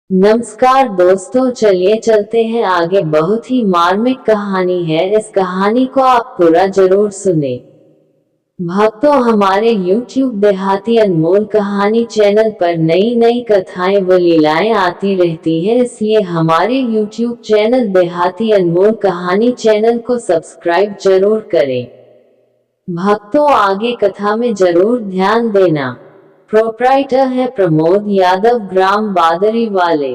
नमस्कार दोस्तों, चलिए चलते हैं आगे। बहुत ही मार्मिक कहानी है। इस कहानी को आप पूरा जरूर सुने। भक्तों, हमारे YouTube देहाती अनमोल कहानी चैनल पर नई नई कथाएं व लीलाएं आती रहती है, इसलिए हमारे YouTube चैनल देहाती अनमोल कहानी चैनल को सब्सक्राइब जरूर करें। भक्तों, आगे कथा में जरूर ध्यान देना। प्रोप्राइटर है प्रमोद यादव, ग्राम बादरी वाले।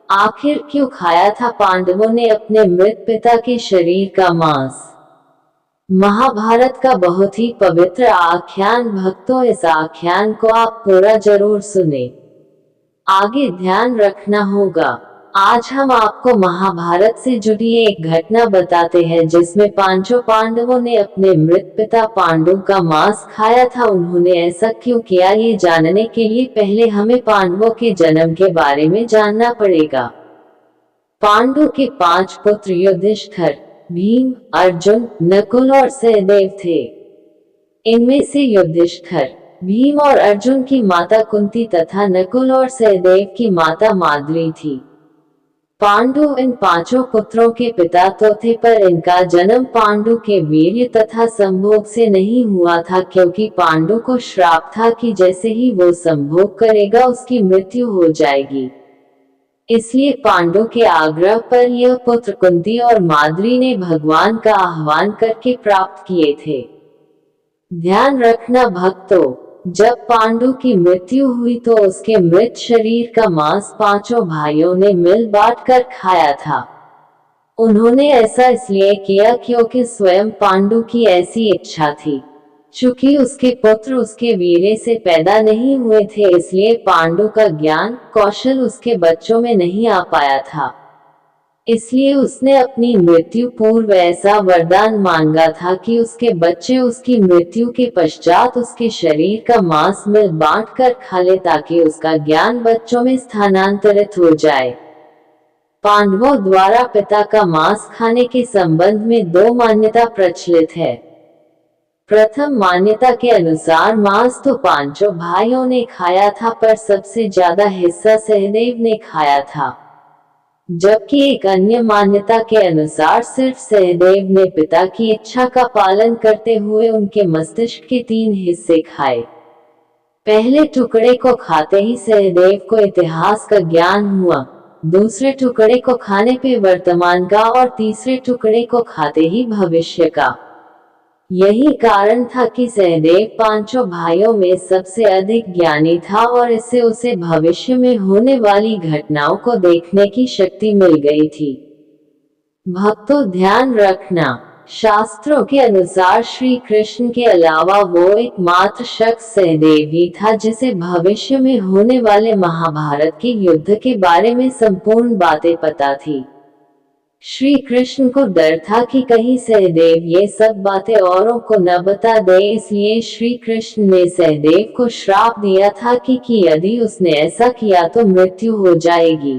आखिर क्यों खाया था पांडवों ने अपने मृत पिता के शरीर का मांस? महाभारत का बहुत ही पवित्र आख्यान। भक्तों, इस आख्यान को आप पूरा जरूर सुने। आगे ध्यान रखना होगा। आज हम आपको महाभारत से जुड़ी एक घटना बताते हैं जिसमें पांचों पांडवों ने अपने मृत पिता पांडु का मांस खाया था। उन्होंने ऐसा क्यों किया, ये जानने के लिए पहले हमें पांडवों के जन्म के बारे में जानना पड़ेगा। पांडु के 5 पुत्र युधिष्ठिर, भीम, अर्जुन, नकुल और सहदेव थे। इनमें से युधिष्ठिर, भीम और अर्जुन की माता कुंती तथा नकुल और सहदेव की माता माद्री थी। पांडु इन 5 पुत्रों के पिता तो थे, पर इनका जन्म पांडु के वीर्य तथा संभोग से नहीं हुआ था, क्योंकि पांडु को श्राप था कि जैसे ही वो संभोग करेगा उसकी मृत्यु हो जाएगी। इसलिए पांडु के आग्रह पर यह पुत्र कुंती और माद्री ने भगवान का आह्वान करके प्राप्त किए थे। ध्यान रखना भक्तों, जब पांडु की मृत्यु हुई तो उसके मृत शरीर का मांस 5 भाइयों ने मिल बांट कर खाया था। उन्होंने ऐसा इसलिए किया क्योंकि स्वयं पांडु की ऐसी इच्छा थी। चूंकि उसके पुत्र उसके वीर्य से पैदा नहीं हुए थे, इसलिए पांडु का ज्ञान कौशल उसके बच्चों में नहीं आ पाया था। इसलिए उसने अपनी मृत्यु पूर्व ऐसा वरदान मांगा था कि उसके बच्चे उसकी मृत्यु के पश्चात उसके शरीर का मांस मिल बांट कर खा ले, ताकि उसका ज्ञान बच्चों में स्थानांतरित हो जाए। पांडवों द्वारा पिता का मांस खाने के संबंध में 2 मान्यता प्रचलित है। प्रथम मान्यता के अनुसार मांस तो 5 भाइयों ने खाया था, पर सबसे ज्यादा हिस्सा सहदेव ने खाया था। जबकि एक अन्य मान्यता के अनुसार सिर्फ सहदेव ने पिता की इच्छा का पालन करते हुए उनके मस्तिष्क के 3 हिस्से खाए। पहले टुकड़े को खाते ही सहदेव को इतिहास का ज्ञान हुआ, दूसरे टुकड़े को खाने पे वर्तमान का और तीसरे टुकड़े को खाते ही भविष्य का। यही कारण था कि सहदेव 5 भाइयों में सबसे अधिक ज्ञानी था और इससे उसे भविष्य में होने वाली घटनाओं को देखने की शक्ति मिल गई थी। भक्तों, ध्यान रखना, शास्त्रों के अनुसार श्री कृष्ण के अलावा वो एकमात्र शख्स सहदेव ही था जिसे भविष्य में होने वाले महाभारत के युद्ध के बारे में संपूर्ण बातें पता थी। श्री कृष्ण को डर था कि कहीं सहदेव ये सब बातें औरों को न बता दे, इसलिए श्री कृष्ण ने सहदेव को श्राप दिया था कि यदि उसने ऐसा किया तो मृत्यु हो जाएगी।